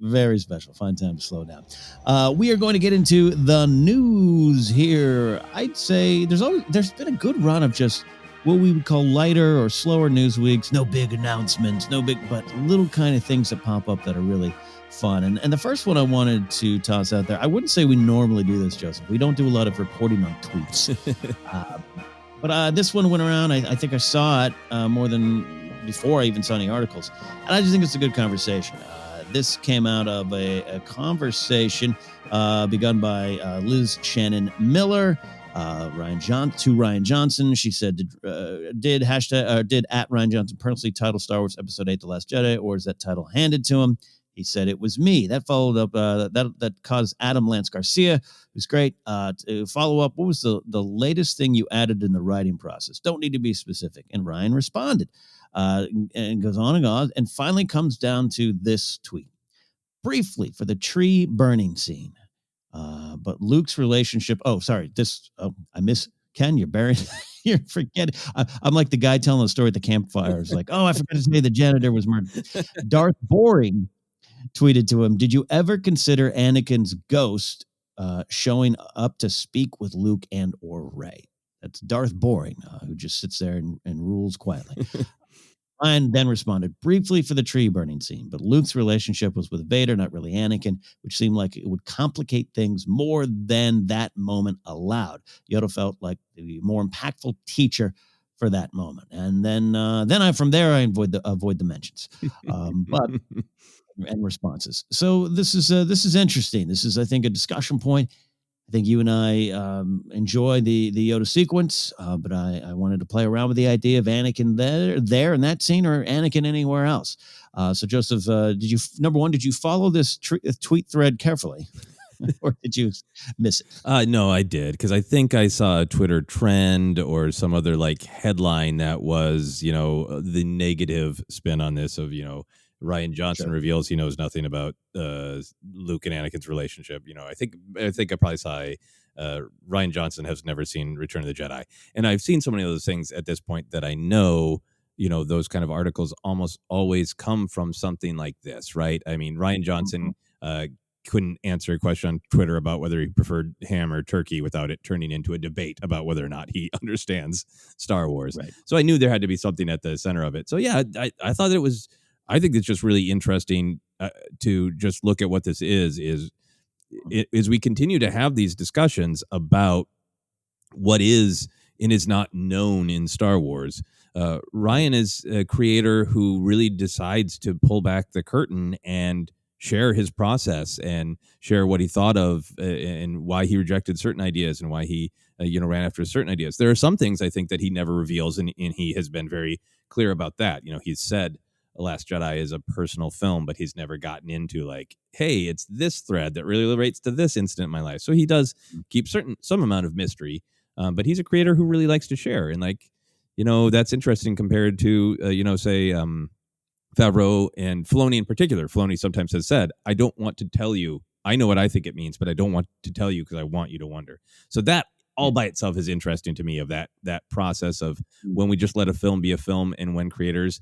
Very special. Fun time to slow down. We are going to get into the news here. I'd say there's been a good run of just what we would call lighter or slower news weeks. No big announcements, but little kind of things that pop up that are really fun. And the first one I wanted to toss out there, I wouldn't say we normally do this, Joseph. We don't do a lot of reporting on tweets. But this one went around. I think I saw it more than before I even saw any articles. And I just think it's a good conversation. This came out of a conversation begun by Liz Shannon Miller, Rian Johnson. She said, did at Rian Johnson personally title Star Wars Episode 8 The Last Jedi, or is that title handed to him? He said it was me. That followed up, that caused Adam Lance Garcia, who's great, to follow up. What was the latest thing you added in the writing process? Don't need to be specific. And Ryan responded. And goes on and on, and finally comes down to this tweet. Briefly, for the tree burning scene, but Luke's relationship. Oh, sorry. I miss Ken. You're buried. You're forgetting. I'm like the guy telling the story at the campfire. It's like, oh, I forgot to say the janitor was murdered. Darth Boring tweeted to him, "Did you ever consider Anakin's ghost showing up to speak with Luke and or Rey?" That's Darth Boring, who just sits there and rules quietly. Ryan then responded, briefly for the tree burning scene, but Luke's relationship was with Vader, not really Anakin, which seemed like it would complicate things more than that moment allowed. Yoda felt like the more impactful teacher for that moment. And then I avoid the mentions. But and responses. So this is interesting. This is, I think, a discussion point. I think you and I enjoy the Yoda sequence, but I wanted to play around with the idea of Anakin there in that scene, or Anakin anywhere else. So Joseph, did you follow this tweet thread carefully, or did you miss it? No, I did, because I think I saw a Twitter trend or some other headline that was, the negative spin on this of, Rian Johnson reveals he knows nothing about Luke and Anakin's relationship. I think I probably saw Rian Johnson has never seen Return of the Jedi, and I've seen so many of those things at this point that I know, those kind of articles almost always come from something like this, right? I mean, Rian Johnson couldn't answer a question on Twitter about whether he preferred ham or turkey without it turning into a debate about whether or not he understands Star Wars. Right. So I knew there had to be something at the center of it. So yeah, I thought it was. I think it's just really interesting to just look at what this is we continue to have these discussions about what is and is not known in Star Wars. Rian is a creator who really decides to pull back the curtain and share his process and share what he thought of and why he rejected certain ideas and why he ran after certain ideas. There are some things I think that he never reveals, and he has been very clear about that. He's said The Last Jedi is a personal film, but he's never gotten into hey, it's this thread that really relates to this incident in my life. So he does keep some amount of mystery, but he's a creator who really likes to share. And that's interesting compared to, say, Favreau and Filoni in particular. Filoni sometimes has said, I don't want to tell you. I know what I think it means, but I don't want to tell you because I want you to wonder. So that all by itself is interesting to me, of that process of when we just let a film be a film, and when creators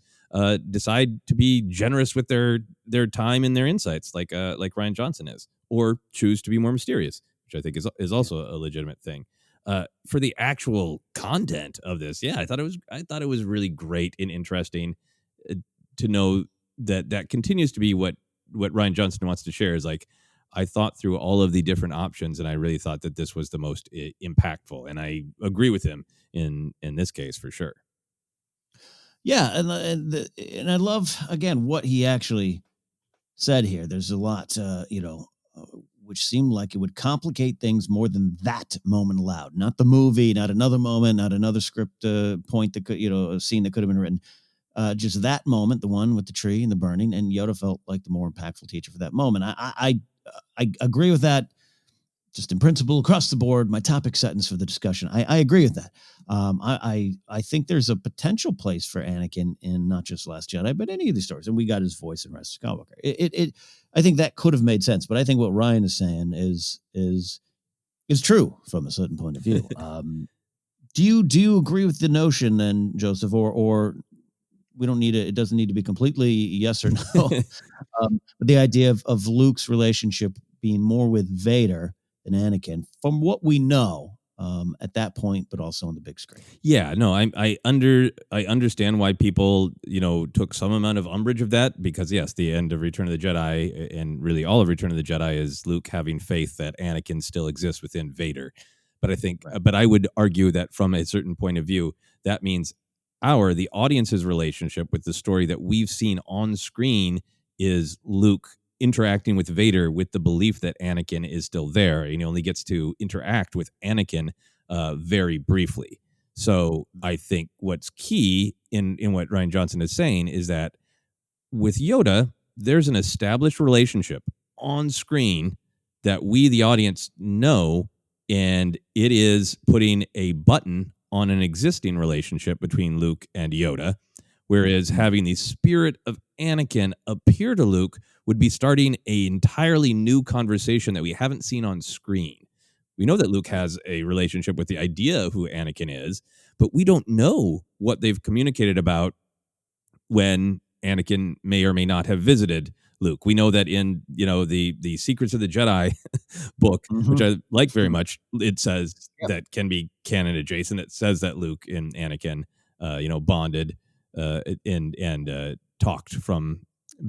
decide to be generous with their time and their insights, like Rian Johnson is, or choose to be more mysterious, which I think is also a legitimate thing. For the actual content of this, I thought it was really great and interesting to know that continues to be what Rian Johnson wants to share. Is I thought through all of the different options, and I really thought that this was the most impactful, and I agree with him in this case for sure. Yeah, and I love, again, what he actually said here. There's a lot, which seemed like it would complicate things more than that moment allowed. Not the movie, not another moment, not another script point that could, a scene that could have been written. Just that moment, the one with the tree and the burning, and Yoda felt like the more impactful teacher for that moment. I agree with that. Just in principle, across the board, my topic sentence for the discussion. I agree with that. I think there's a potential place for Anakin in not just Last Jedi, but any of these stories. And we got his voice in Rise of Skywalker. I think that could have made sense. But I think what Ryan is saying is true from a certain point of view. Do you agree with the notion then, Joseph, or we don't need it doesn't need to be completely yes or no. But the idea of Luke's relationship being more with Vader than Anakin, from what we know at that point, but also on the big screen. Yeah, no, I understand why people, took some amount of umbrage of that, because yes, the end of Return of the Jedi and really all of Return of the Jedi is Luke having faith that Anakin still exists within Vader. But I think, but I would argue that from a certain point of view, that means the audience's relationship with the story that we've seen on screen is Luke interacting with Vader with the belief that Anakin is still there, and he only gets to interact with Anakin very briefly. So I think what's key in what Rian Johnson is saying is that with Yoda, there's an established relationship on screen that we, the audience, know, and it is putting a button on an existing relationship between Luke and Yoda, whereas having the spirit of Anakin appear to Luke would be starting an entirely new conversation that we haven't seen on screen. We know that Luke has a relationship with the idea of who Anakin is, but we don't know what they've communicated about when Anakin may or may not have visited Luke. We know that in, the Secrets of the Jedi book, which I like very much, it says that can be canon adjacent. It says that Luke and Anakin, bonded and talked from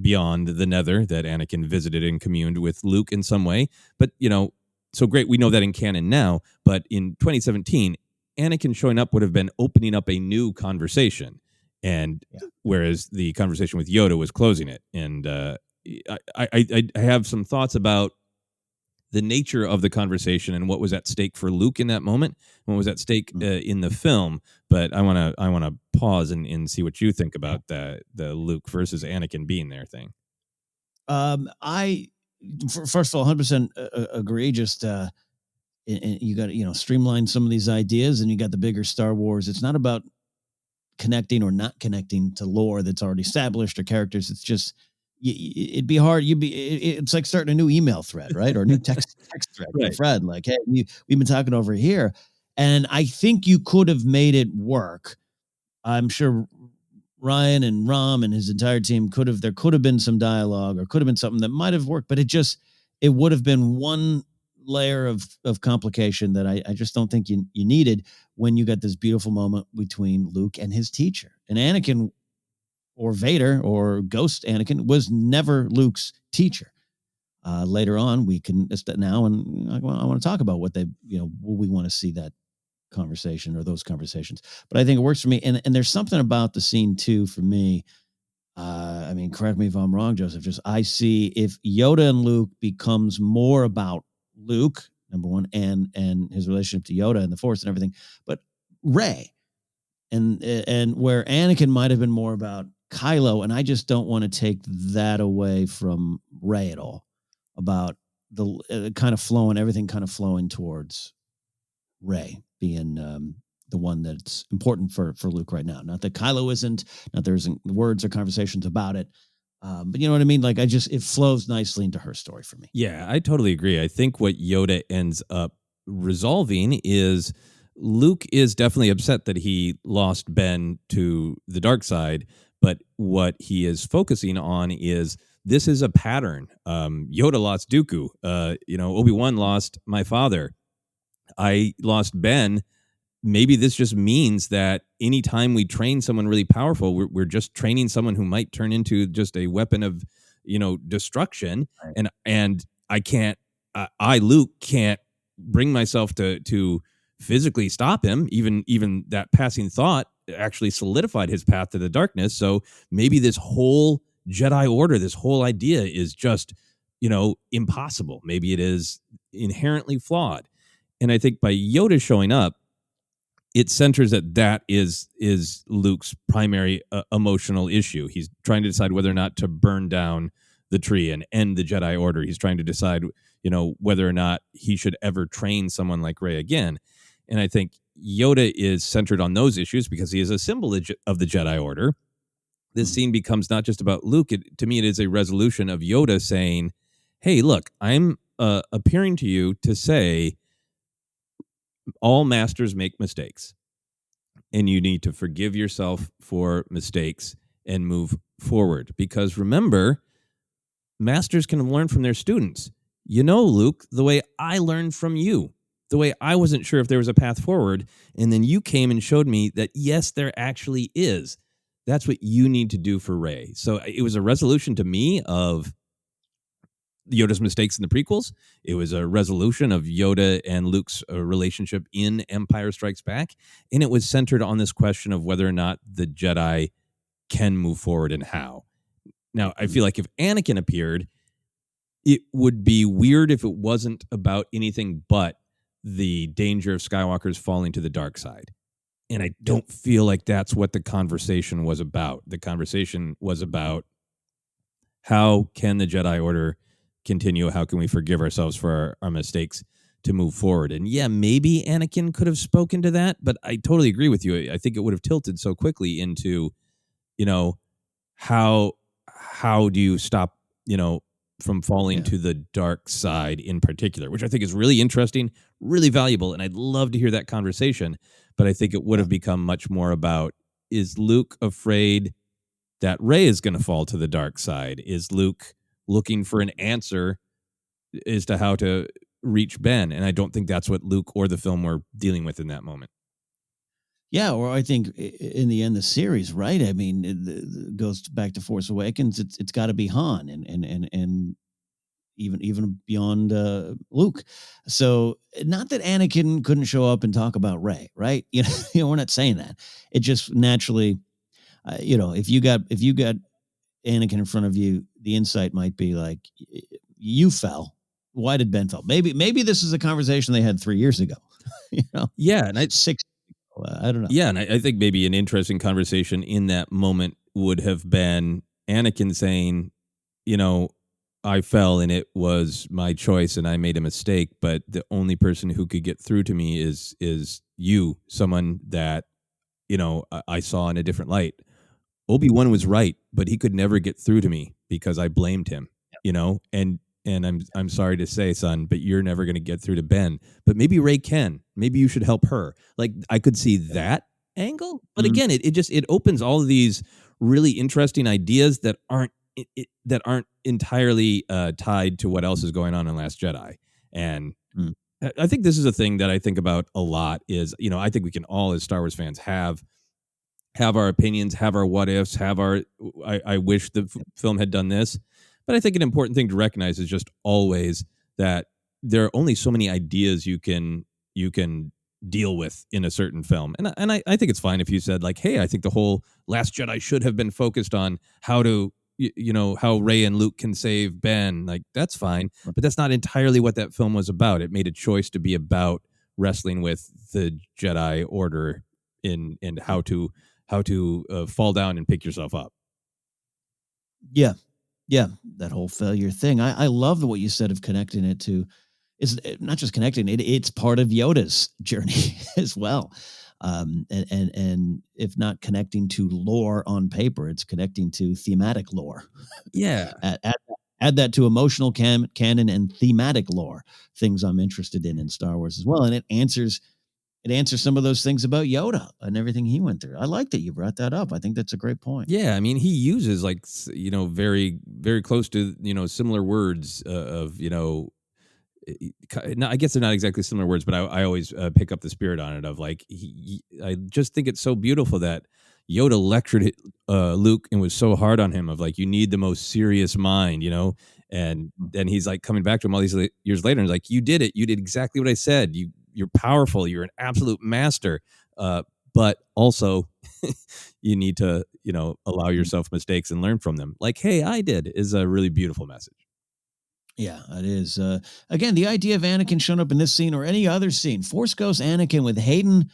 beyond the nether, that Anakin visited and communed with Luke in some way. But, so great, we know that in canon now, but in 2017, Anakin showing up would have been opening up a new conversation, and whereas the conversation with Yoda was closing it. And I have some thoughts about the nature of the conversation and what was at stake for Luke in that moment, what was at stake in the film. But I want to pause and see what you think about the Luke versus Anakin being there thing. First of all, 100% agree. Just and you got to streamline some of these ideas, and you got the bigger Star Wars. It's not about connecting or not connecting to lore that's already established or characters. It's just it'd be hard. It's like starting a new email thread, right, or a new text thread with a friend. Like, hey, we've been talking over here, and I think you could have made it work. I'm sure Ryan and Ram and his entire team there could have been some dialogue, or could have been something that might have worked, but it would have been one layer of complication that I just don't think you needed when you got this beautiful moment between Luke and his teacher. And Anakin, or Vader, or Ghost Anakin, was never Luke's teacher. Later on, we can now, and I want to talk about what we want to see that conversation or those conversations. But I think it works for me, and there's something about the scene too for me. Correct me if I'm wrong, Joseph. Just I see if Yoda and Luke becomes more about Luke, number one, and his relationship to Yoda and the Force and everything, but Rey, and where Anakin might have been more about Kylo, and I just don't want to take that away from Rey at all. About the everything kind of flowing towards Rey being the one that's important for Luke right now. Not that Kylo isn't, not there isn't words or conversations about it. But you know what I mean? Like, it flows nicely into her story for me. Yeah, I totally agree. I think what Yoda ends up resolving is Luke is definitely upset that he lost Ben to the dark side, but what he is focusing on is this is a pattern. Yoda lost Dooku. Obi-Wan lost my father. I lost Ben. Maybe this just means that anytime we train someone really powerful, we're just training someone who might turn into just a weapon of, destruction. Right. And I can't, Luke can't bring myself to physically stop him. Even that passing thought actually solidified his path to the darkness. So maybe this whole Jedi Order, this whole idea is just, impossible. Maybe it is inherently flawed. And I think by Yoda showing up, it centers that is Luke's primary emotional issue. He's trying to decide whether or not to burn down the tree and end the Jedi Order. He's trying to decide, whether or not he should ever train someone like Rey again. And I think Yoda is centered on those issues because he is a symbol of the Jedi Order. This scene becomes not just about Luke. To me, it is a resolution of Yoda saying, hey, look, I'm appearing to you to say, all masters make mistakes, and you need to forgive yourself for mistakes and move forward. Because remember, masters can learn from their students. Luke, the way I learned from you, the way I wasn't sure if there was a path forward, and then you came and showed me that, yes, there actually is. That's what you need to do for Rey. So it was a resolution to me of Yoda's mistakes in the prequels. It was a resolution of Yoda and Luke's relationship in Empire Strikes Back. And it was centered on this question of whether or not the Jedi can move forward and how. Now, I feel like if Anakin appeared, it would be weird if it wasn't about anything but the danger of Skywalker's falling to the dark side. And I don't feel like that's what the conversation was about. The conversation was about how can the Jedi Order continue? How can we forgive ourselves for our mistakes to move forward? And yeah, maybe Anakin could have spoken to that, but I totally agree with you. I think it would have tilted so quickly into, how do you stop, from falling to the dark side in particular, which I think is really interesting, really valuable. And I'd love to hear that conversation, but I think it would have become much more about, is Luke afraid that Rey is going to fall to the dark side? Is Luke looking for an answer as to how to reach Ben? And I don't think that's what Luke or the film were dealing with in that moment. Yeah, or I think in the end, the series, right? I mean, it goes back to Force Awakens. It's got to be Han, and even beyond Luke. So, not that Anakin couldn't show up and talk about Rey, right? We're not saying that. It just naturally, if you got Anakin in front of you, the insight might be like, you fell. Why did Ben fall? Maybe this is a conversation they had 3 years ago. Yeah, and I don't know. Yeah, and I think maybe an interesting conversation in that moment would have been Anakin saying, I fell and it was my choice and I made a mistake, but the only person who could get through to me is you, someone that, I saw in a different light. Obi-Wan was right, but he could never get through to me because I blamed him, and I'm sorry to say, son, but you're never going to get through to Ben. But maybe Rey can. Maybe you should help her. Like, I could see that angle. But again, it opens all of these really interesting ideas that aren't entirely tied to what else is going on in Last Jedi. And I think this is a thing that I think about a lot. Is I think we can all, as Star Wars fans, have our opinions, have our what ifs, have our I wish the film had done this. But I think an important thing to recognize is just always that there are only so many ideas you can deal with in a certain film. And I think it's fine if you said, like, hey, I think the whole Last Jedi should have been focused on how to, how Rey and Luke can save Ben. Like, that's fine. But that's not entirely what that film was about. It made a choice to be about wrestling with the Jedi Order and how to fall down and pick yourself up. Yeah, that whole failure thing. I love what you said of connecting it to, it's not just connecting it, it's part of Yoda's journey as well. And if not connecting to lore on paper, it's connecting to thematic lore. Yeah. Add that to emotional canon and thematic lore, things I'm interested in Star Wars as well. And it answers some of those things about Yoda and everything he went through. I like that you brought that up. I think that's a great point. Yeah, I mean, he uses very, very close to similar words of I guess they're not exactly similar words, but I always pick up the spirit on it of like I just think it's so beautiful that Yoda lectured Luke and was so hard on him of like, you need the most serious mind, and then he's like coming back to him all these years later and he's like, you did it, you did exactly what I said, you're powerful, you're an absolute master, but also you need to allow yourself mistakes and learn from them, like, hey, I did, is a really beautiful message. Yeah, it is. Again, the idea of Anakin showing up in this scene or any other scene, Force Ghost Anakin with Hayden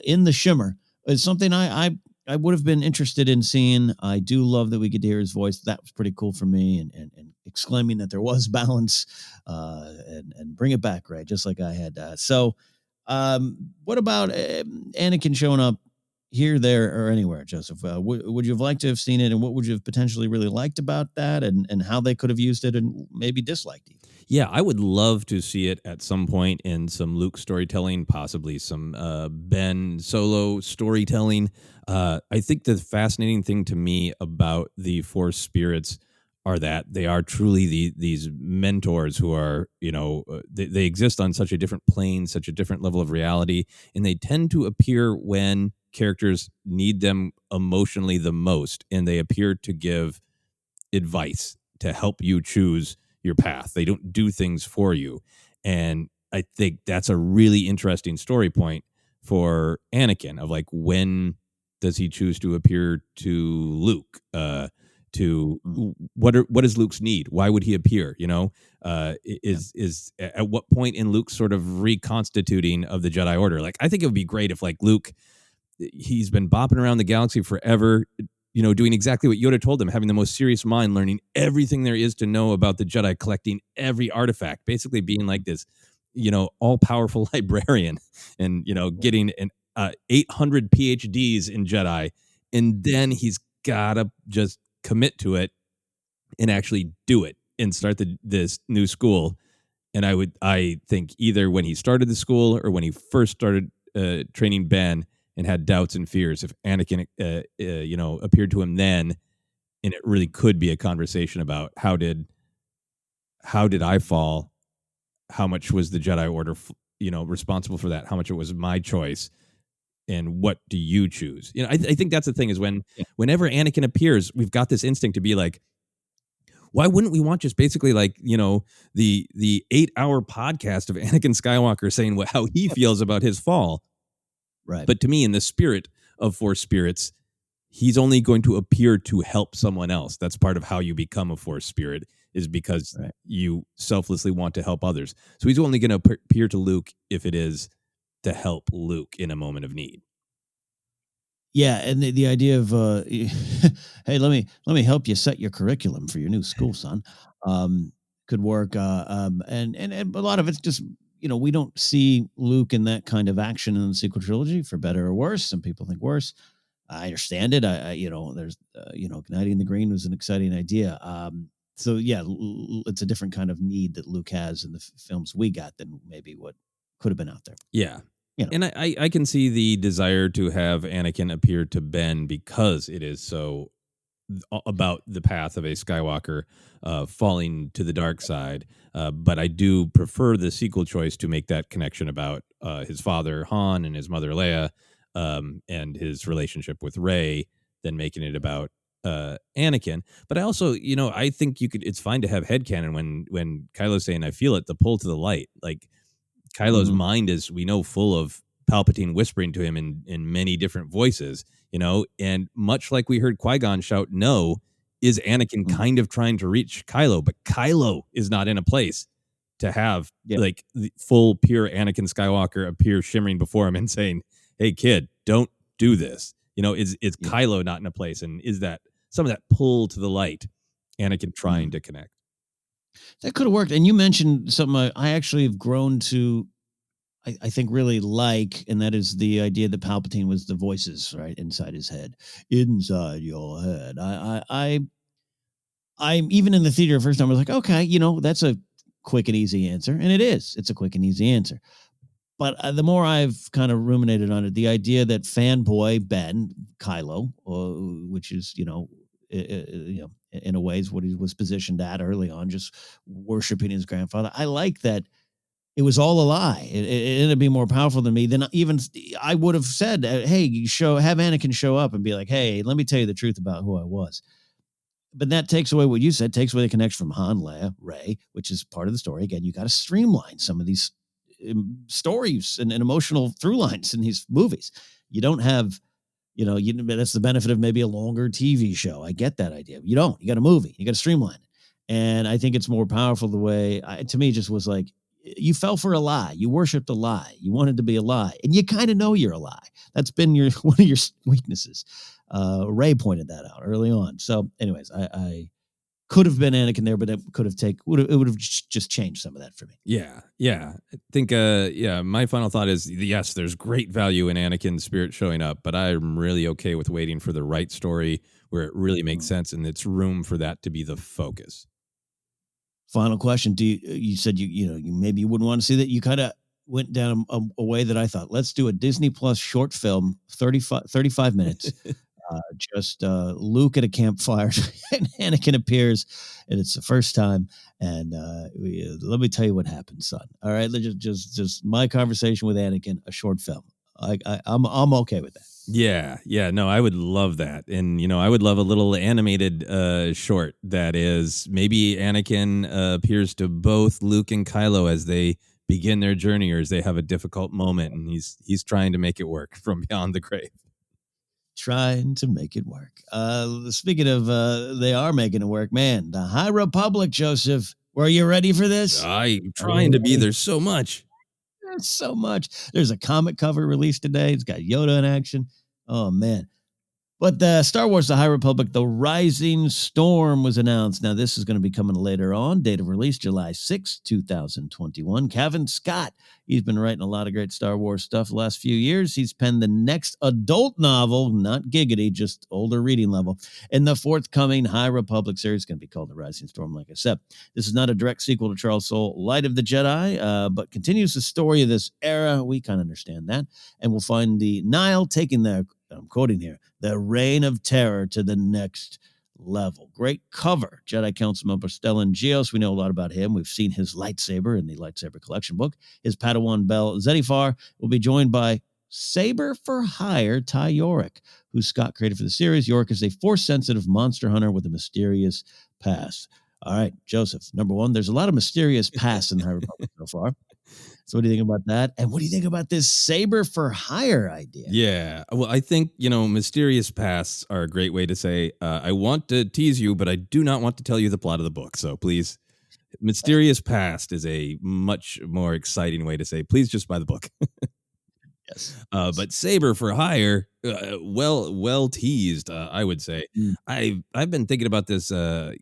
in the shimmer, is something I would have been interested in seeing. I do love that we could hear his voice. That was pretty cool for me, and exclaiming that there was balance, and bring it back, right? Just like I had. So, what about Anakin showing up here, there, or anywhere, Joseph? Would you have liked to have seen it, and what would you have potentially really liked about that, and how they could have used it and maybe disliked it? Yeah, I would love to see it at some point in some Luke storytelling, possibly some Ben Solo storytelling. I think the fascinating thing to me about the Force spirits are that they are truly these mentors who are, they exist on such a different plane, such a different level of reality, and they tend to appear when characters need them emotionally the most, and they appear to give advice to help you choose your path. They don't do things for you. And I think that's a really interesting story point for Anakin of like, when does he choose to appear to Luke? What does Luke's need? Why would he appear? Is at what point in Luke's sort of reconstituting of the Jedi Order? Like, I think it would be great if like Luke, he's been bopping around the galaxy forever, doing exactly what Yoda told him, having the most serious mind, learning everything there is to know about the Jedi, collecting every artifact, basically being like this, all-powerful librarian, and, getting an 800 PhDs in Jedi. And then he's got to just commit to it and actually do it and start this new school. And I think either when he started the school or when he first started training Ben and had doubts and fears, if Anakin, appeared to him then, and it really could be a conversation about how did I fall, how much was the Jedi Order, responsible for that, how much it was my choice, and what do you choose? I think that's the thing is whenever Anakin appears, we've got this instinct to be like, why wouldn't we want just basically like, the 8-hour podcast of Anakin Skywalker saying how he feels about his fall? Right. But to me, in the spirit of Force spirits, he's only going to appear to help someone else. That's part of how you become a Force spirit, is because you selflessly want to help others. So he's only going to appear to Luke if it is to help Luke in a moment of need. Yeah, and the idea of hey, let me help you set your curriculum for your new school, son, could work. And a lot of it's just, we don't see Luke in that kind of action in the sequel trilogy, for better or worse. Some people think worse. I understand it. There's igniting the green was an exciting idea. So yeah, it's a different kind of need that Luke has in the films we got than maybe what could have been out there. Yeah. And I can see the desire to have Anakin appear to Ben because it is so about the path of a Skywalker falling to the dark side. But I do prefer the sequel choice to make that connection about his father Han and his mother Leia, and his relationship with Rey, than making it about Anakin. But I also, I think it's fine to have headcanon when Kylo's saying, I feel it, the pull to the light. Like, Kylo's mind is, we know, full of Palpatine whispering to him in many different voices, and much like we heard Qui-Gon shout no, is Anakin kind of trying to reach Kylo, but Kylo is not in a place to have like the full pure Anakin Skywalker appear shimmering before him and saying, hey kid, don't do this. Is Kylo not in a place, and is that some of that pull to the light Anakin trying to connect? That could have worked. And you mentioned something I actually have grown to, I think, really like, and that is the idea that Palpatine was the voices right inside his head, inside your head. I'm even in the theater first time, I was like, okay, that's a quick and easy answer, and it is. It's a quick and easy answer. But the more I've kind of ruminated on it, the idea that fanboy Ben Kylo, which is in a ways what he was positioned at early on, just worshiping his grandfather. I like that it was all a lie. It ended up being more powerful than me than even I would have said. Hey, have Anakin show up and be like, hey, let me tell you the truth about who I was. But that takes away what you said, takes away the connection from Han, Leia, Rey, which is part of the story. Again, you got to streamline some of these stories and emotional through lines in these movies. You don't have, that's the benefit of maybe a longer TV show. I get that idea. You don't. You got a movie. You got to streamline it. And I think it's more powerful the way, to me, just was like, you fell for a lie. You worshipped a lie. You wanted to be a lie. And you kind of know you're a lie. That's been one of your weaknesses. Rey pointed that out early on. So anyways, I could have been Anakin there, but it would have just changed some of that for me. Yeah. I think, my final thought is, yes, there's great value in Anakin's spirit showing up, but I'm really okay with waiting for the right story where it really makes sense and it's room for that to be the focus. Final question. You said you maybe you wouldn't want to see that. You kind of went down a way that I thought. Let's do a Disney Plus short film, 35 minutes. Just Luke at a campfire and Anakin appears, and it's the first time. And let me tell you what happened, son. All right, just my conversation with Anakin, a short film. I'm okay with that. Yeah, no, I would love that. And, I would love a little animated short that is maybe Anakin appears to both Luke and Kylo as they begin their journey, or as they have a difficult moment, and he's trying to make it work from beyond the grave. Trying to make it work. Speaking of, they are making it work, man. The High Republic, Joseph. Were you ready for this? I'm trying to be. There's so much. There's so much. There's a comic cover released today. It's got Yoda in action. Oh, man. But the Star Wars The High Republic, The Rising Storm was announced. Now, this is going to be coming later on. Date of release, July 6, 2021. Kevin Scott, he's been writing a lot of great Star Wars stuff the last few years. He's penned the next adult novel, not giggity, just older reading level, in the forthcoming High Republic series. It's going to be called The Rising Storm, like I said. This is not a direct sequel to Charles Soule, Light of the Jedi, but continues the story of this era. We kind of understand that. And we'll find the Nile taking the, I'm quoting here, the reign of terror to the next level. Great cover. Jedi Council member Stellan Gios. We know a lot about him. We've seen his lightsaber in the Lightsaber Collection book. His Padawan Bell Zettifar will be joined by Saber for Hire Ty Yorick, who Scott created for the series. Yorick is a Force-sensitive monster hunter with a mysterious past. All right, Joseph, number one, there's a lot of mysterious pasts in the High Republic so far. So what do you think about that? And what do you think about this Saber for Hire idea? Yeah. Well, I think, mysterious pasts are a great way to say, I want to tease you, but I do not want to tell you the plot of the book. So please, mysterious past is a much more exciting way to say, please just buy the book. Yes. But Saber for Hire, well teased, I would say. I've been thinking about this a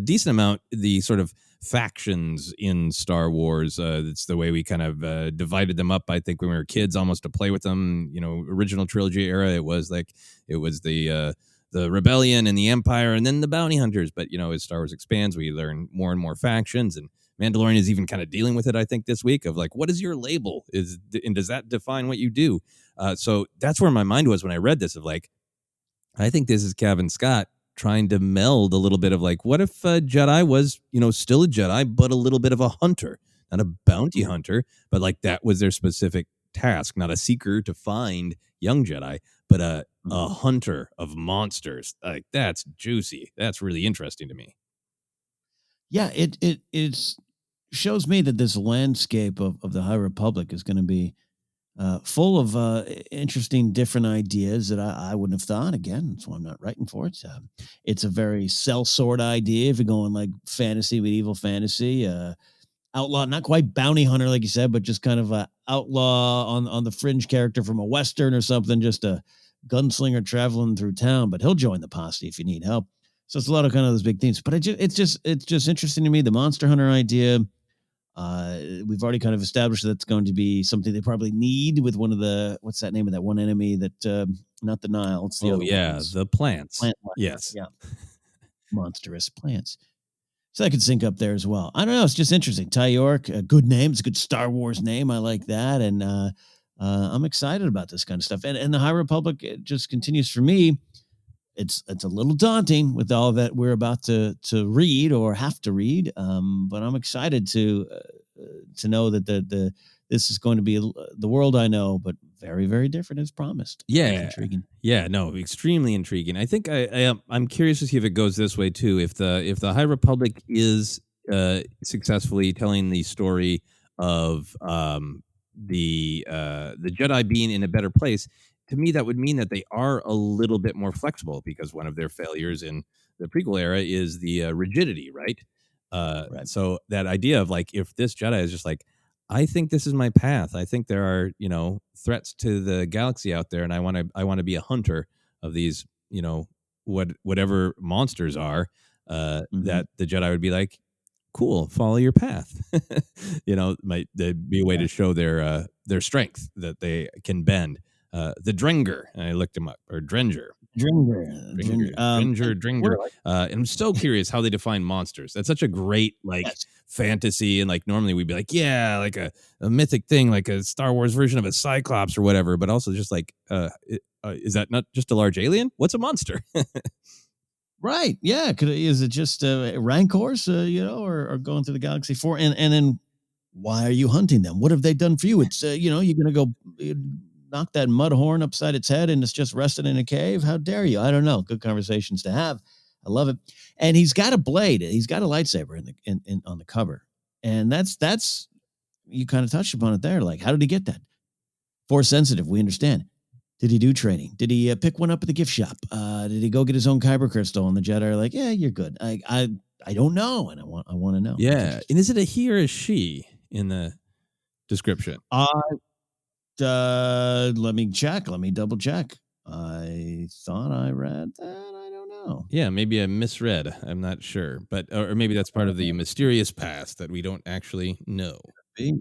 decent amount, the sort of factions in Star Wars. It's the way we kind of divided them up, I think, when we were kids, almost to play with them. Original trilogy era, it was the rebellion and the Empire, and then the bounty hunters. But as Star Wars expands, we learn more and more factions, and Mandalorian is even kind of dealing with it, I think, this week, of like, what is your label? And does that define what you do? So that's where my mind was when I read this, of like, I think this is Kevin Scott trying to meld a little bit of like, what if a Jedi was, still a Jedi, but a little bit of a hunter, not a bounty hunter, but like that was their specific task, not a seeker to find young Jedi, but a hunter of monsters. Like, that's juicy. That's really interesting to me. Yeah, it shows me that this landscape of the High Republic is going to be full of interesting, different ideas that I wouldn't have thought. Again, that's why I'm not writing for it. It's a very sellsword idea if you're going like fantasy, medieval fantasy, outlaw, not quite bounty hunter like you said, but just kind of a outlaw on the fringe character from a Western or something, just a gunslinger traveling through town. But he'll join the posse if you need help. So it's a lot of kind of those big themes. But it's just interesting to me, the monster hunter idea. We've already kind of established that's going to be something they probably need with one of the, what's that name of that one enemy that, not the Nile, it's the other ones. The plants. Plant life. Yes. Yeah. Monstrous plants. So that could sync up there as well. I don't know. It's just interesting. Ty York, a good name. It's a good Star Wars name. I like that. And I'm excited about this kind of stuff. And the High Republic, it just continues for me. It's a little daunting with all that we're about to read or have to read, but I'm excited to know that this is going to be the world I know, but very, very different as promised. Yeah, intriguing. Yeah, no, extremely intriguing. I think I'm curious to see if it goes this way too. If the High Republic is successfully telling the story of the Jedi being in a better place. To me, that would mean that they are a little bit more flexible, because one of their failures in the prequel era is the rigidity, right? Right. So that idea of like, if this Jedi is just like, I think this is my path. I think there are, threats to the galaxy out there, and I want to be a hunter of these, whatever monsters are. That the Jedi would be like, cool, follow your path. Might be a way to show their strength, that they can bend. The Drenger, I looked him up, or Drenger. Dringer. And I'm so curious how they define monsters. That's such a great Yes. fantasy, and normally we'd be like a mythic thing, like a Star Wars version of a Cyclops or whatever. But also just is that not just a large alien? What's a monster? Right. Yeah. Is it just rancors, or going through the galaxy for? And then why are you hunting them? What have they done for you? It's, you're going to go knock that mud horn upside its head and it's just resting in a cave. How dare you? I don't know. Good conversations to have. I love it. And he's got a blade. He's got a lightsaber in on the cover. And that's you kind of touched upon it there. Like, how did he get that? Force sensitive. We understand. Did he do training? Did he pick one up at the gift shop? Did he go get his own kyber crystal? And the Jedi are like, yeah, you're good. I don't know, and I want to know. Yeah, and is it a he or a she in the description? Let me check. Let me double check. I thought I read that. I don't know. Yeah, maybe I misread. I'm not sure, but or maybe that's part of the mysterious past that we don't actually know. But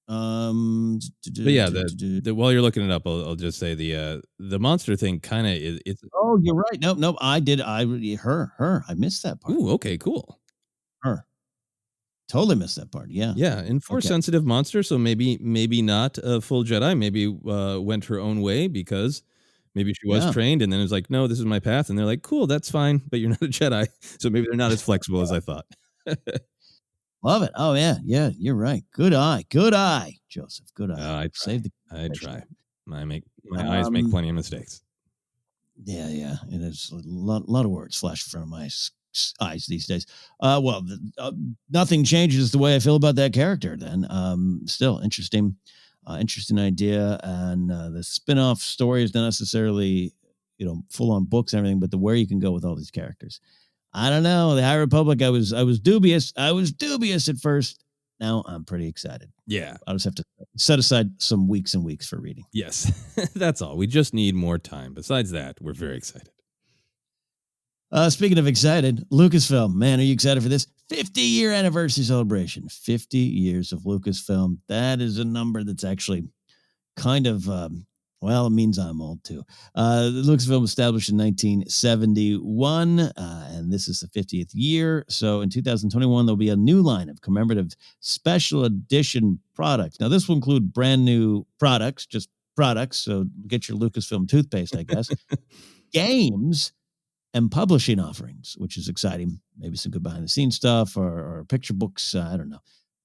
yeah, while you're looking it up, I'll just say the monster thing kind of it's. Oh, you're right. Nope. I did. Her. I missed that part. Ooh, okay, cool. Her. Totally missed that part. Yeah. Yeah, and force sensitive monster, so maybe not a full Jedi. Maybe went her own way because maybe she was trained, and then it was like, no, this is my path, and they're like, cool, that's fine, but you're not a Jedi, so maybe they're not as flexible as I thought. Love it. Oh yeah, you're right. Good eye, Joseph. Good eye. I try. My eyes make plenty of mistakes. Yeah. It is a lot of words flash in front of my eyes these days. Nothing changes the way I feel about that character. Then, still interesting idea, and the spin-off story is not necessarily full on books and everything, but the where you can go with all these characters. I don't know. The High Republic, I was dubious. I was dubious at first. Now I'm pretty excited. Yeah. I'll just have to set aside some weeks and weeks for reading. Yes. That's all. We just need more time. Besides that, we're very excited. Speaking of excited, Lucasfilm. Man, are you excited for this 50-year anniversary celebration? 50 years of Lucasfilm. That is a number that's actually kind of... it means I'm old too. Lucasfilm was established in 1971, and this is the 50th year. So in 2021, there'll be a new line of commemorative special edition products. Now, this will include brand new products, just products. So get your Lucasfilm toothpaste, I guess. Games and publishing offerings, which is exciting. Maybe some good behind-the-scenes stuff or picture books. I don't know.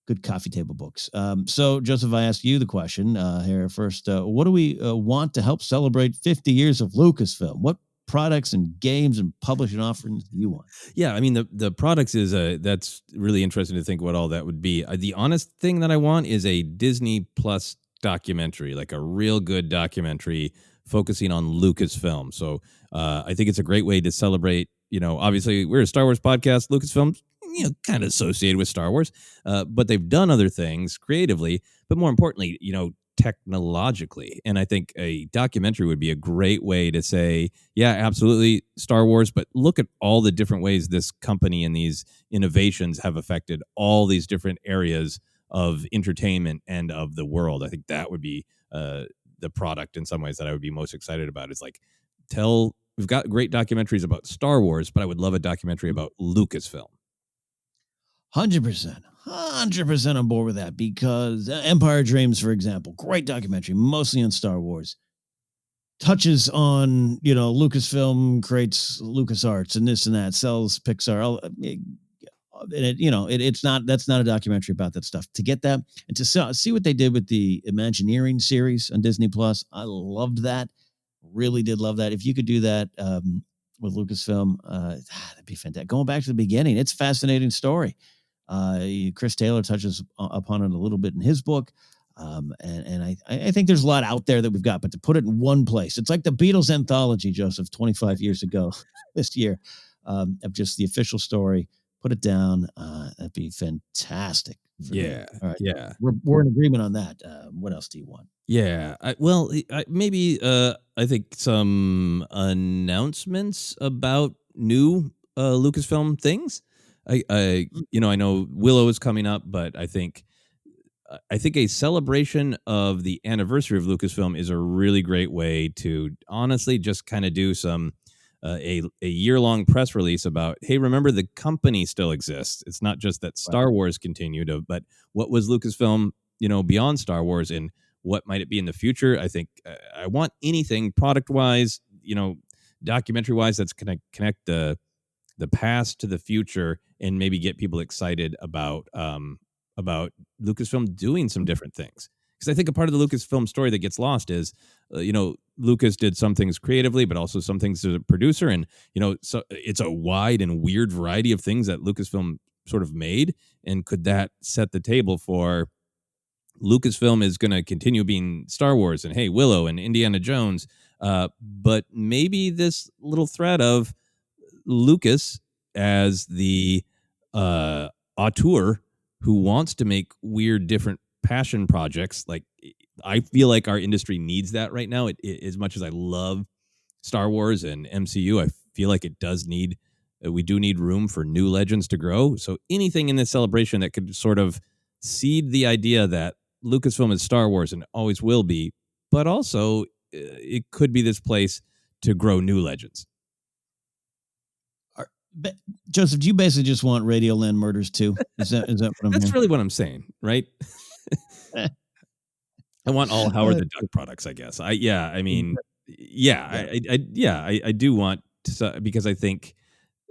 Good coffee table books. So, Joseph, I ask you the question here first. What do we want to help celebrate 50 years of Lucasfilm? What products and games and publishing offerings do you want? Yeah, I mean, the products is that's really interesting to think what all that would be. The honest thing that I want is a Disney Plus documentary, like a real good documentary focusing on Lucasfilm. So I think it's a great way to celebrate. Obviously, we're a Star Wars podcast. Lucasfilm, kind of associated with Star Wars, but they've done other things creatively, but more importantly, technologically. And I think a documentary would be a great way to say, yeah, absolutely Star Wars, but look at all the different ways this company and these innovations have affected all these different areas of entertainment and of the world. I think that would be the product in some ways that I would be most excited about. Is we've got great documentaries about Star Wars, but I would love a documentary about Lucasfilm. 100% on board with that, because Empire Dreams, for example, great documentary, mostly on Star Wars, touches on, Lucasfilm creates LucasArts and this and that, sells Pixar. That's not a documentary about that stuff. To get that and to see what they did with the Imagineering series on Disney Plus, I loved that. Really did love that. If you could do that with Lucasfilm, that'd be fantastic. Going back to the beginning, it's a fascinating story. Chris Taylor touches upon it a little bit in his book. And I think there's a lot out there that we've got, but to put it in one place, it's like the Beatles anthology, Joseph, 25 years ago this year, of just the official story. Put it down. That'd be fantastic. Yeah. All right. Yeah. We're in agreement on that. What else do you want? Yeah. I think some announcements about new Lucasfilm things. I know Willow is coming up, but I think a celebration of the anniversary of Lucasfilm is a really great way to honestly just kind of do some a year-long press release about, hey, remember the company still exists. It's not just that Star Wars continued, but what was Lucasfilm, beyond Star Wars, and what might it be in the future? I think I want anything product-wise, documentary-wise, that's going to connect the past to the future and maybe get people excited about Lucasfilm doing some different things. Because I think a part of the Lucasfilm story that gets lost is, Lucas did some things creatively, but also some things as a producer. And, so it's a wide and weird variety of things that Lucasfilm sort of made. And could that set the table for Lucasfilm is going to continue being Star Wars and, hey, Willow and Indiana Jones. But maybe this little thread of Lucas as the auteur who wants to make weird, different passion projects. Like, I feel like our industry needs that right now. As much as I love Star Wars and MCU, I feel like it does need, we do need room for new legends to grow. So anything in this celebration that could sort of seed the idea that Lucasfilm is Star Wars and always will be, but also it could be this place to grow new legends. Joseph, do you basically just want Radioland Murders too? Is that what I'm That's hearing? really what I'm saying, right? I want all Howard the Duck products, I guess. I do want to, because I think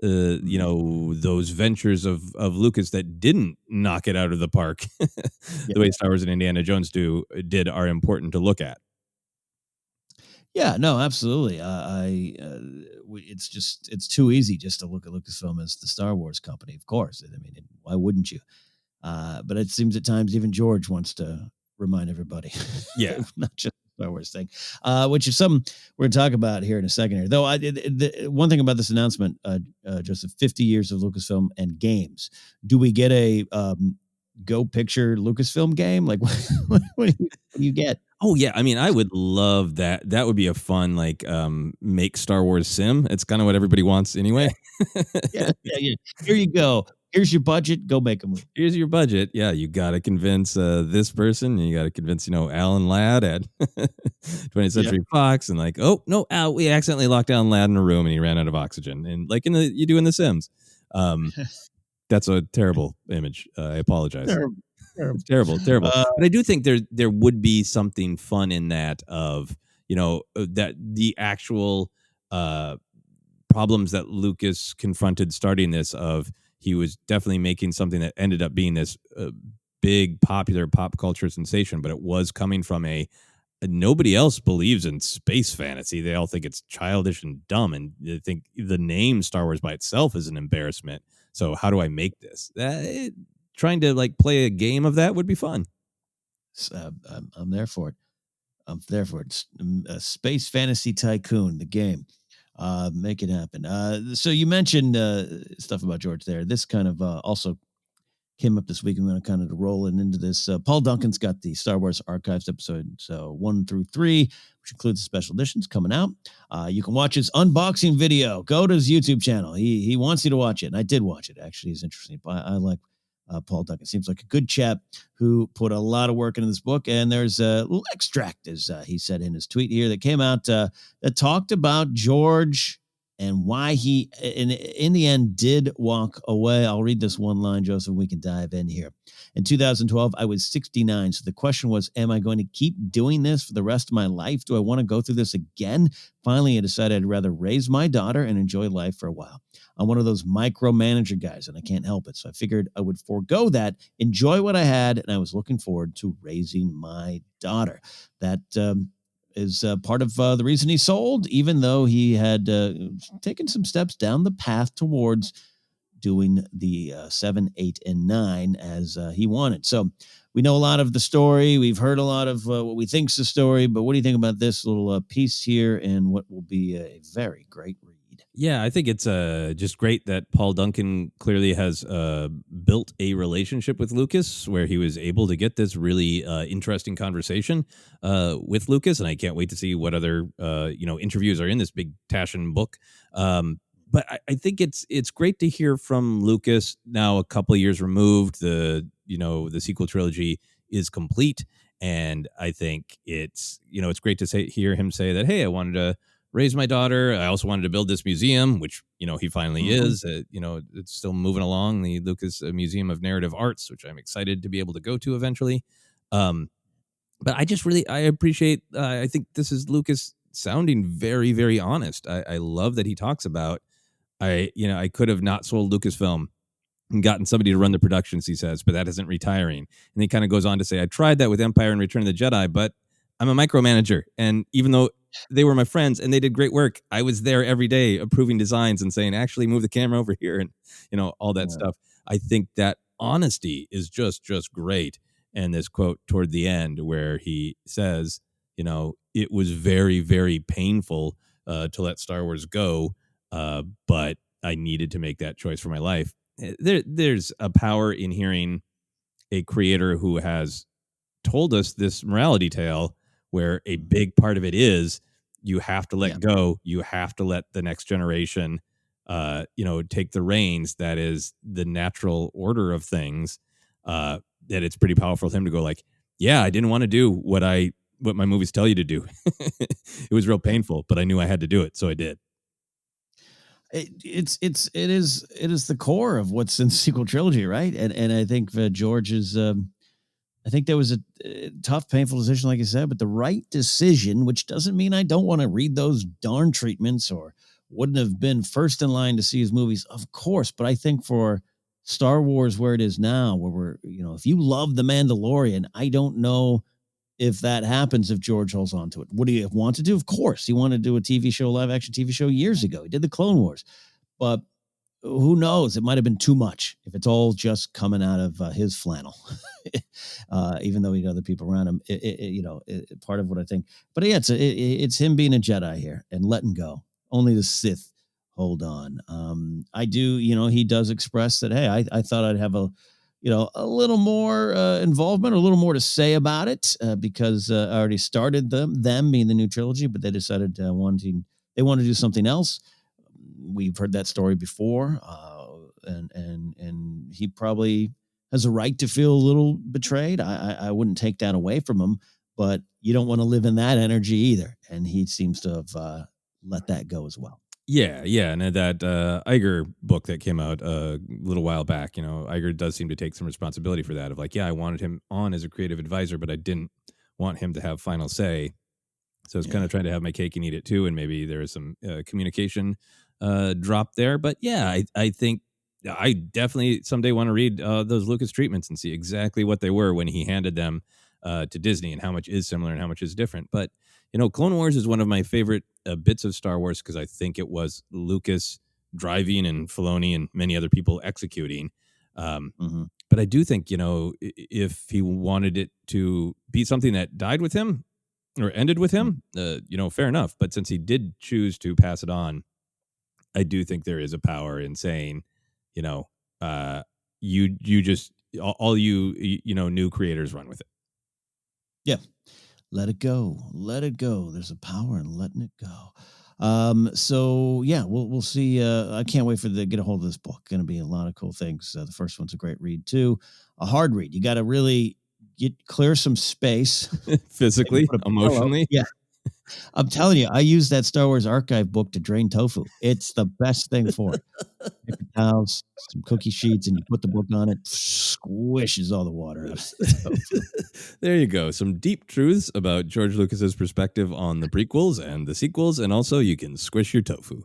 those ventures of Lucas that didn't knock it out of the park the way Star Wars and Indiana Jones did are important to look at. Yeah, no, absolutely. It's too easy just to look at Lucasfilm as the Star Wars company. Of course, I mean, why wouldn't you? But it seems at times even George wants to remind everybody, not just the Star Wars thing, which is something we're going to talk about here in a second. Here, though, the one thing about this announcement, Joseph, 50 years of Lucasfilm and games. Do we get a Go Picture Lucasfilm game? Like, what do you get? Oh yeah, I mean, I would love that. That would be a fun, like, make Star Wars sim. It's kind of what everybody wants anyway. Yeah. Here you go. Here's your budget. Go make a movie. Here's your budget. Yeah, you got to convince this person. You got to convince, Alan Ladd at 20th Century Fox, and like, oh no, Al, we accidentally locked down Ladd in a room and he ran out of oxygen, and like you do in The Sims. That's a terrible image. I apologize. It's terrible. But I do think there would be something fun in that of, that the actual problems that Lucas confronted starting this, of he was definitely making something that ended up being this big popular pop culture sensation, but it was coming from nobody else believes in space fantasy. They all think it's childish and dumb, and they think the name Star Wars by itself is an embarrassment. So how do I make this? Trying to like play a game of that would be fun. I'm there for it. It's a Space Fantasy Tycoon, the game. Make it happen. So you mentioned stuff about George there. This kind of also came up this week. I'm going to kind of roll into this. Paul Duncan's got the Star Wars Archives episodes 1 through 3, which includes the special editions coming out. You can watch his unboxing video. Go to his YouTube channel. He wants you to watch it, and I did watch it. Actually, it's interesting. I like Paul Duncan. Seems like a good chap who put a lot of work into this book. And there's a little extract, as he said in his tweet here, that came out that talked about George and why he, in the end, did walk away. I'll read this one line, Joseph, and we can dive in here. In 2012, I was 69. So the question was, am I going to keep doing this for the rest of my life? Do I want to go through this again? Finally, I decided I'd rather raise my daughter and enjoy life for a while. I'm one of those micromanager guys, and I can't help it. So I figured I would forego that, enjoy what I had, and I was looking forward to raising my daughter. That is part of the reason he sold, even though he had taken some steps down the path towards doing the 7, 8, and 9 as he wanted. So we know a lot of the story. We've heard a lot of what we think's the story, but what do you think about this little piece here and what will be a very great read? Yeah, I think it's just great that Paul Duncan clearly has built a relationship with Lucas where he was able to get this really interesting conversation with Lucas, and I can't wait to see what other interviews are in this big Taschen book. But I think it's great to hear from Lucas now, a couple of years removed. The sequel trilogy is complete, and I think it's great to hear him say that, hey, I wanted to raise my daughter. I also wanted to build this museum, which, he finally is. It's still moving along, the Lucas Museum of Narrative Arts, which I'm excited to be able to go to eventually. But I appreciate, I think this is Lucas sounding very, very honest. I love that he talks about, I could have not sold Lucasfilm and gotten somebody to run the productions, he says, but that isn't retiring. And he kind of goes on to say, I tried that with Empire and Return of the Jedi, but I'm a micromanager. And even though they were my friends and they did great work, I was there every day approving designs and saying, actually move the camera over here and, all that stuff. I think that honesty is just great. And this quote toward the end where he says, it was very, very painful to let Star Wars go, but I needed to make that choice for my life. There's a power in hearing a creator who has told us this morality tale where a big part of it is you have to let go. You have to let the next generation, take the reins. That is the natural order of things. That it's pretty powerful for him to go like, yeah, I didn't want to do what my movies tell you to do. It was real painful, but I knew I had to do it. So I did. It is the core of what's in the sequel trilogy, right? And I think George is, I think there was a tough, painful decision, like you said, but the right decision, which doesn't mean I don't want to read those darn treatments or wouldn't have been first in line to see his movies, of course. But I think for Star Wars where it is now, where we're, if you love The Mandalorian, I don't know if that happens if George holds on to it. What do you want to do? Of course, he wanted to do a TV show, live action TV show years ago. He did the Clone Wars, but who knows? It might have been too much if it's all just coming out of his flannel, even though he had other people around him. Part of what I think, but yeah, it's him being a Jedi here and letting go. Only the Sith hold on. I do, he does express that. Hey, I thought I'd have a little more involvement or a little more to say about it because I already started them being the new trilogy, but they decided they want to do something else. We've heard that story before, and he probably has a right to feel a little betrayed. I wouldn't take that away from him, but you don't want to live in that energy either. And he seems to have let that go as well. Yeah, and that Iger book that came out a little while back, Iger does seem to take some responsibility for that. Of like, I wanted him on as a creative advisor, but I didn't want him to have final say. So I was kind of trying to have my cake and eat it too, and maybe there is some communication drop there. But yeah, I think I definitely someday want to read those Lucas treatments and see exactly what they were when he handed them to Disney and how much is similar and how much is different. But Clone Wars is one of my favorite bits of Star Wars because I think it was Lucas driving and Filoni and many other people executing. But I do think, if he wanted it to be something that died with him or ended with him, fair enough. But since he did choose to pass it on, I do think there is a power in saying, you just all new creators run with it. Yeah. Let it go. Let it go. There's a power in letting it go. So yeah, we'll see. I can't wait to get a hold of this book. Going to be a lot of cool things. The first one's a great read too. A hard read. You got to really clear some space physically, emotionally. Yeah. I'm telling you, I use that Star Wars archive book to drain tofu. It's the best thing for it. Paper towels, some cookie sheets, and you put the book on it, squishes all the water out of it. There you go. Some deep truths about George Lucas's perspective on the prequels and the sequels, and also you can squish your tofu.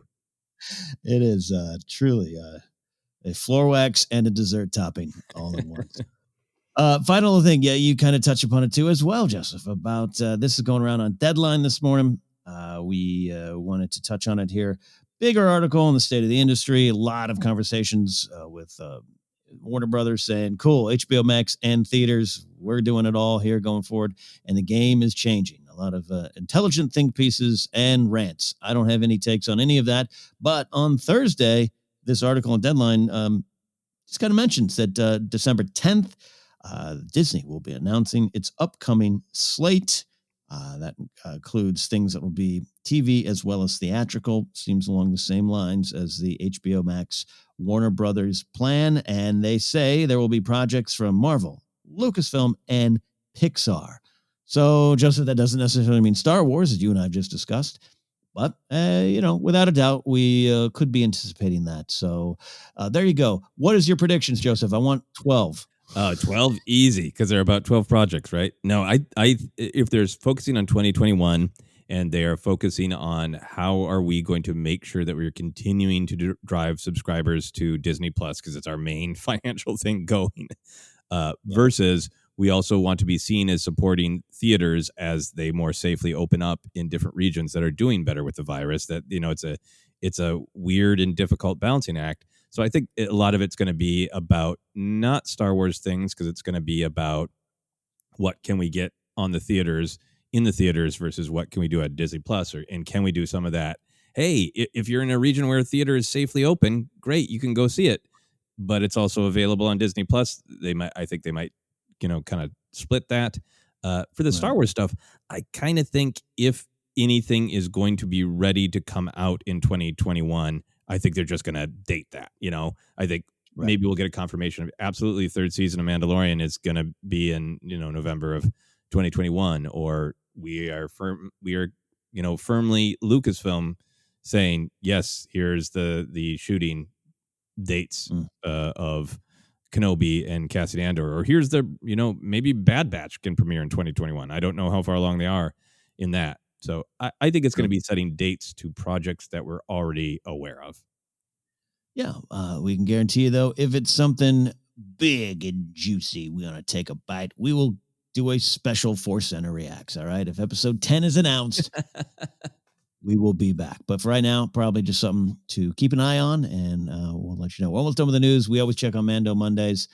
It is truly a floor wax and a dessert topping all at once. Final thing, you kind of touch upon it too as well, Joseph, about this is going around on Deadline this morning. We wanted to touch on it here. Bigger article on the state of the industry. A lot of conversations with Warner Brothers saying, cool, HBO Max and theaters, we're doing it all here going forward. And the game is changing. A lot of intelligent think pieces and rants. I don't have any takes on any of that. But on Thursday, this article on Deadline just kind of mentions that December 10th, Disney will be announcing its upcoming slate. That includes things that will be TV as well as theatrical. Seems along the same lines as the HBO Max Warner Brothers plan. And they say there will be projects from Marvel, Lucasfilm, and Pixar. So, Joseph, that doesn't necessarily mean Star Wars, as you and I have just discussed. But, without a doubt, we could be anticipating that. So there you go. What is your predictions, Joseph? I want 12. 12 easy because there are about 12 projects, right? No, if there's focusing on 2021 and they are focusing on how are we going to make sure that we're continuing to drive subscribers to Disney Plus because it's our main financial thing going, versus we also want to be seen as supporting theaters as they more safely open up in different regions that are doing better with the virus. That, it's a weird and difficult balancing act. So I think a lot of it's going to be about not Star Wars things, because it's going to be about what can we get on the theaters, in the theaters, versus what can we do at Disney Plus, and can we do some of that? Hey, if you're in a region where a theater is safely open, great, you can go see it, but it's also available on Disney Plus. I think they might, kind of split that. For the Star Wars stuff, I kind of think if anything is going to be ready to come out in 2021, I think they're just going to date that. I think maybe we'll get a confirmation of absolutely third season of Mandalorian is going to be in, November of 2021, or we are firmly Lucasfilm saying, yes, here's the shooting dates of Kenobi and Cassian Andor, or here's the, maybe Bad Batch can premiere in 2021. I don't know how far along they are in that. So I think it's going to be setting dates to projects that we're already aware of. Yeah, we can guarantee you, though, if it's something big and juicy, we want to take a bite, we will do a special ForceCenter Reacts, all right? If episode 10 is announced, we will be back. But for right now, probably just something to keep an eye on, and we'll let you know. We're almost done with the news. We always check on Mando Mondays.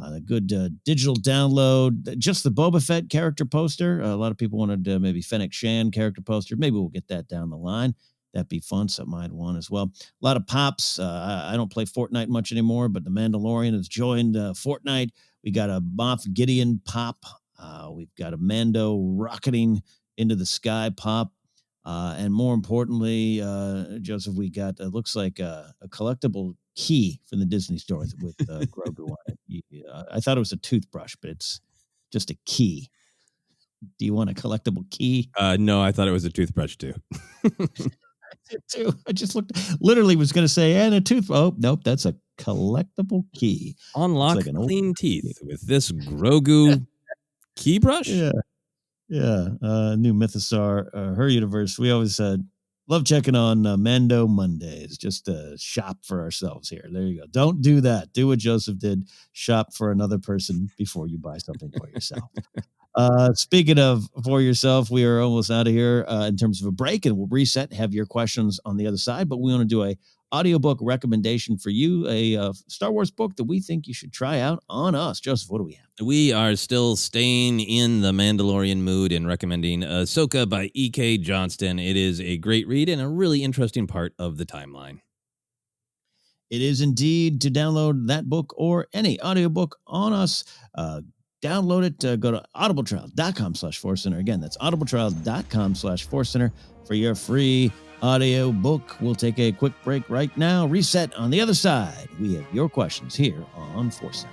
A good digital download, just the Boba Fett character poster. A lot of people wanted maybe Fennec Shan character poster. Maybe we'll get that down the line. That'd be fun. Something I'd want as well. A lot of pops. I don't play Fortnite much anymore, but the Mandalorian has joined Fortnite. We got a Moff Gideon pop. We've got a Mando rocketing into the sky pop. And more importantly, Joseph, we got looks like a collectible key from the Disney store with Grogu on it. I thought it was a toothbrush, but it's just a key. Do you want a collectible key? No, I thought it was a toothbrush too. I just literally was going to say, and a tooth. Oh, nope, that's a collectible key. Unlock like clean teeth with this Grogu key brush. Yeah. New Mythosaur, her universe. We always love checking on Mando Mondays. Just shop for ourselves here. There you go. Don't do that. Do what Joseph did. Shop for another person before you buy something for yourself. Speaking of for yourself, we are almost out of here in terms of a break, and we'll reset, have your questions on the other side. But we want to do a audiobook recommendation for you, a Star Wars book that we think you should try out on us. Joseph, what do we have? We are still staying in the Mandalorian mood and recommending Ahsoka by E.K. Johnston. It is a great read and a really interesting part of the timeline. It is indeed. To download that book or any audiobook on us, download it. Go to audibletrial.com/ForceCenter. Again, that's audibletrial.com/ForceCenter for your free audio book. We'll take a quick break right now. Reset on the other side. We have your questions here on ForceCenter.